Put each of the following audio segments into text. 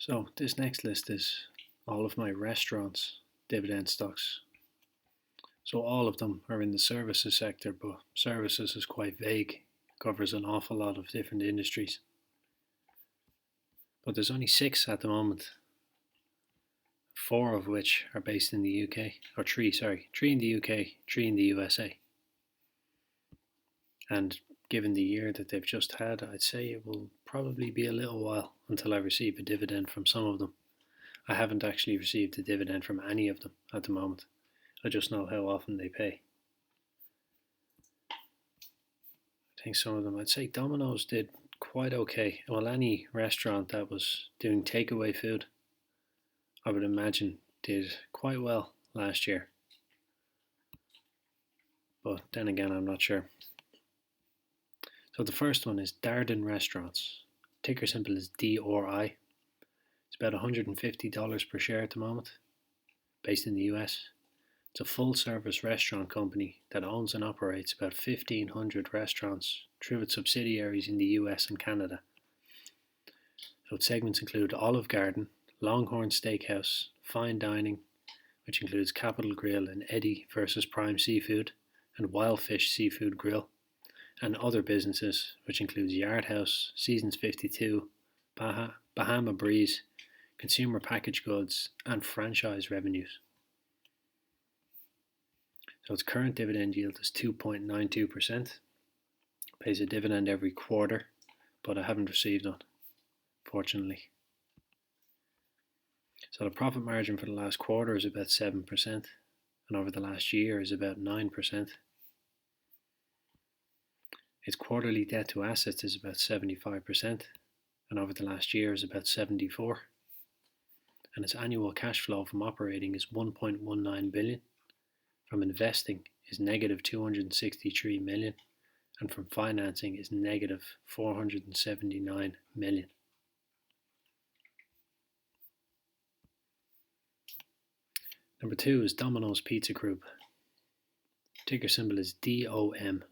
So this next list is all of my restaurants' dividend stocks. So all of them are in the services sector, but services is quite vague, covers an awful lot of different industries. But there's only six at the moment, four of which are based in the UK, or three in the UK, three in the USA. And given the year that they've just had, I'd say it will probably be a little while until I receive a dividend from some of them. I haven't actually received a dividend from any of them at the moment. I just know how often they pay. I think some of them, I'd say Domino's did quite okay. Well, any restaurant that was doing takeaway food, I would imagine, did quite well last year. But then again, I'm not sure. So the first one is Darden Restaurants. Ticker symbol is DRI. It's about $150 per share at the moment, based in the US. It's a full service restaurant company that owns and operates about 1,500 restaurants through its subsidiaries in the US and Canada. So its segments include Olive Garden, Longhorn Steakhouse, Fine Dining, which includes Capital Grille and Eddie versus Prime Seafood, and Wildfish Seafood Grill, and other businesses, which includes Yard House, Seasons 52, Bahama Breeze, consumer packaged goods, and franchise revenues. So its current dividend yield is 2.92%. Pays a dividend every quarter, but I haven't received one, fortunately. So the profit margin for the last quarter is about 7%, and over the last year is about 9%. Its quarterly debt to assets is about 75%, and over the last year is about 74%. And its annual cash flow from operating is 1.19 billion. From investing is negative 263 million, and from financing is negative 479 million. Number 2 is Domino's Pizza Group. Ticker symbol is DOM.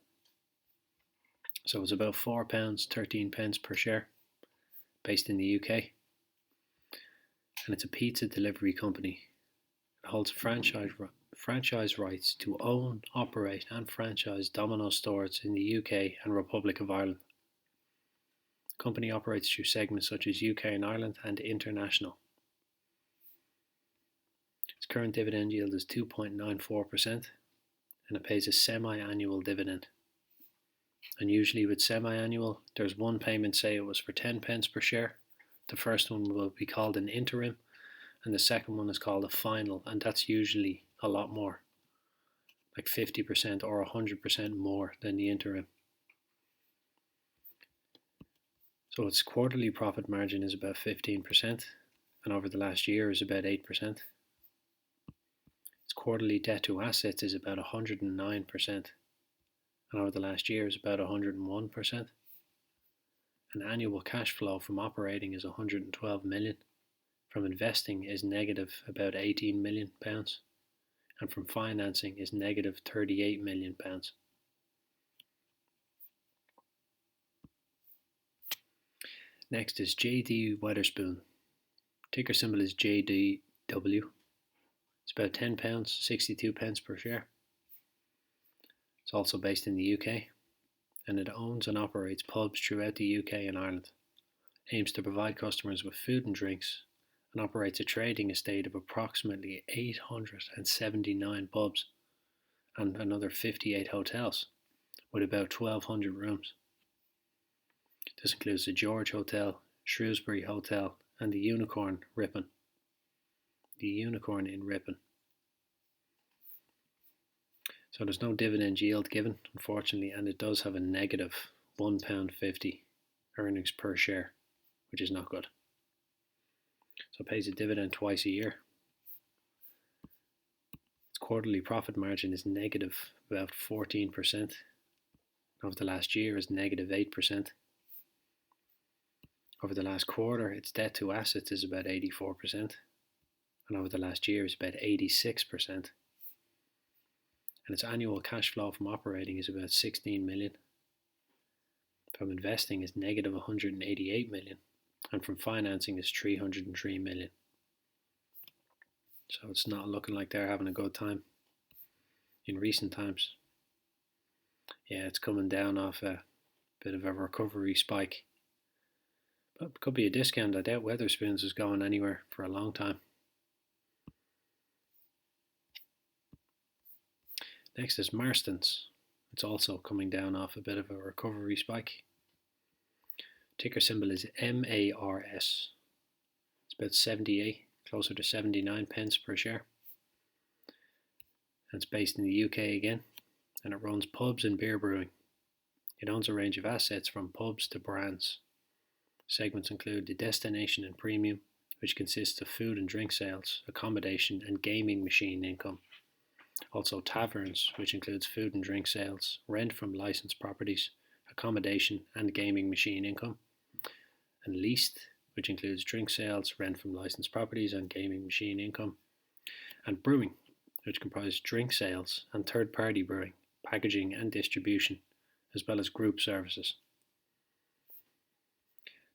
So it's about £4.13 per share, based in the UK. And it's a pizza delivery company. It holds franchise rights to own, operate and franchise Domino's stores in the UK and Republic of Ireland. The company operates through segments such as UK and Ireland and international. Its current dividend yield is 2.94%, and it pays a semi-annual dividend. And usually with semi-annual, there's one payment, say it was for 10 pence per share. The first one will be called an interim, and the second one is called a final, and that's usually a lot more, like 50% or 100% more than the interim. So its quarterly profit margin is about 15%, and over the last year is about 8%. Its quarterly debt to assets is about 109%, and over the last year is about 101%. And annual cash flow from operating is 112 million. From investing is negative about 18 million pounds, and from financing is negative 38 million pounds. Next is JD Wetherspoon. Ticker symbol is JDW. It's about £10, 62 pence per share. It's also based in the UK, and it owns and operates pubs throughout the UK and Ireland. Aims to provide customers with food and drinks, and operates a trading estate of approximately 879 pubs and another 58 hotels, with about 1,200 rooms. This includes the George Hotel, Shrewsbury Hotel, and the Unicorn in Ripon. So there's no dividend yield given, unfortunately, and it does have a negative £1.50 earnings per share, which is not good. So it pays a dividend twice a year. Its quarterly profit margin is negative about 14%. Over the last year is negative 8%. Over the last quarter, its debt to assets is about 84%, and over the last year is about 86%. And its annual cash flow from operating is about 16 million. From investing is negative 188 million, and from financing is 303 million. So it's not looking like they're having a good time in recent times. Yeah, it's coming down off a bit of a recovery spike. But it could be a discount. I doubt Wetherspoons is going anywhere for a long time. Next is Marstons. It's also coming down off a bit of a recovery spike. Ticker symbol is MARS. It's about 78, closer to 79 pence per share. And it's based in the UK again, and it runs pubs and beer brewing. It owns a range of assets from pubs to brands. Segments include the destination and premium, which consists of food and drink sales, accommodation, and gaming machine income. Also taverns, which includes food and drink sales, rent from licensed properties, accommodation, and gaming machine income. And leased, which includes drink sales, rent from licensed properties, and gaming machine income. And brewing, which comprises drink sales and third-party brewing, packaging and distribution, as well as group services.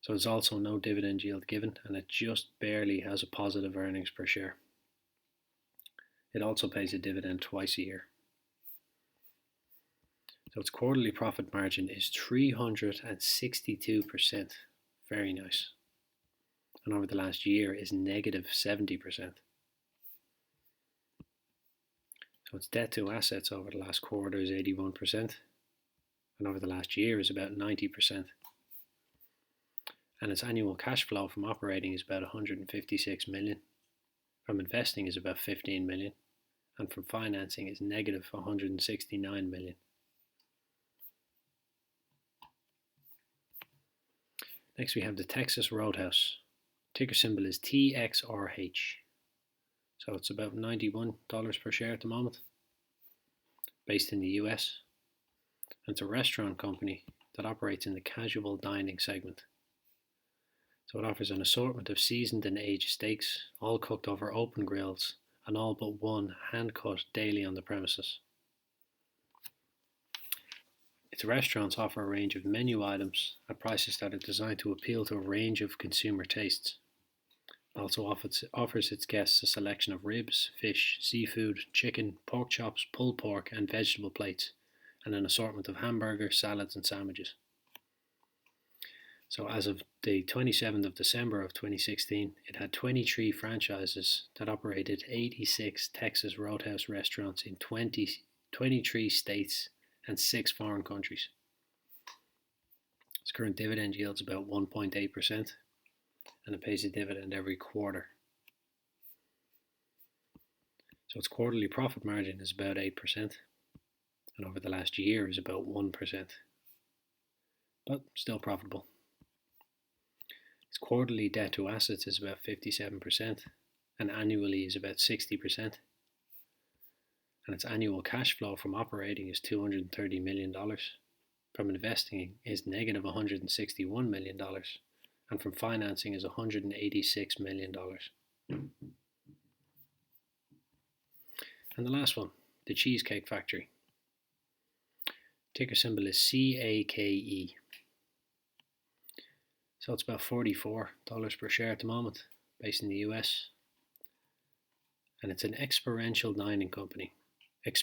So there's also no dividend yield given, and it just barely has a positive earnings per share. It also pays a dividend twice a year. So its quarterly profit margin is 362%. Very nice. And over the last year is negative 70%. So its debt to assets over the last quarter is 81%. And over the last year is about 90%. And its annual cash flow from operating is about 156 million. From investing is about 15 million. And from financing is negative 169 million. Next we have the Texas Roadhouse. Ticker symbol is TXRH. So it's about $91 per share at the moment. Based in the US. And it's a restaurant company that operates in the casual dining segment. So it offers an assortment of seasoned and aged steaks, all cooked over open grills, and all but one hand-cut daily on the premises. Its restaurants offer a range of menu items at prices that are designed to appeal to a range of consumer tastes. It also offers its guests a selection of ribs, fish, seafood, chicken, pork chops, pulled pork, and vegetable plates, and an assortment of hamburgers, salads, and sandwiches. So as of the 27th of December of 2016, it had 23 franchises that operated 86 Texas Roadhouse restaurants in 23 states and 6 foreign countries. Its current dividend yield is about 1.8%, and it pays a dividend every quarter. So its quarterly profit margin is about 8%, and over the last year is about 1%, but still profitable. Its quarterly debt to assets is about 57%, and annually is about 60%. And its annual cash flow from operating is $230 million. From investing is negative $161 million, and from financing is $186 million. And the last one, the Cheesecake Factory. Ticker symbol is CAKE. So it's about $44 per share at the moment, based in the US. And it's an experiential dining company. It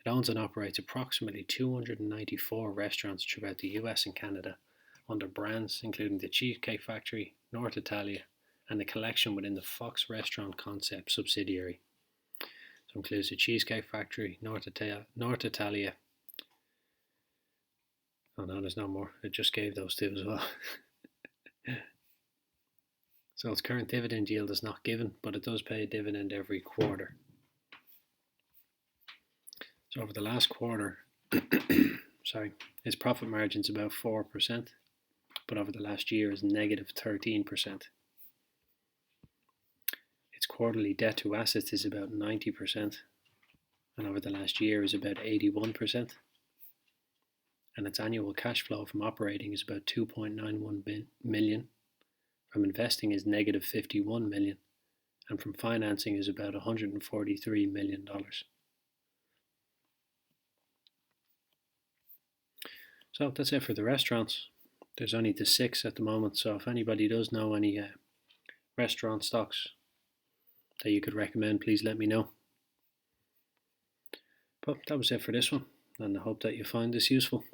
owns and operates approximately 294 restaurants throughout the US and Canada under brands including the Cheesecake Factory, North Italia, and a collection within the Fox Restaurant Concept subsidiary. So it includes the Cheesecake Factory, North Italia. Oh no, there's no more. It just gave those two as well. So its current dividend yield is not given, but it does pay a dividend every quarter. So over the last quarter, its profit margin is about 4%, but over the last year is negative 13%. Its quarterly debt to assets is about 90%, and over the last year is about 81%. And its annual cash flow from operating is about 2.91 million. From investing is negative 51 million, and from financing is about $143 million. So that's it for the restaurants. There's only the 6 at the moment, so if anybody does know any restaurant stocks that you could recommend, please let me know. But that was it for this one, and I hope that you find this useful.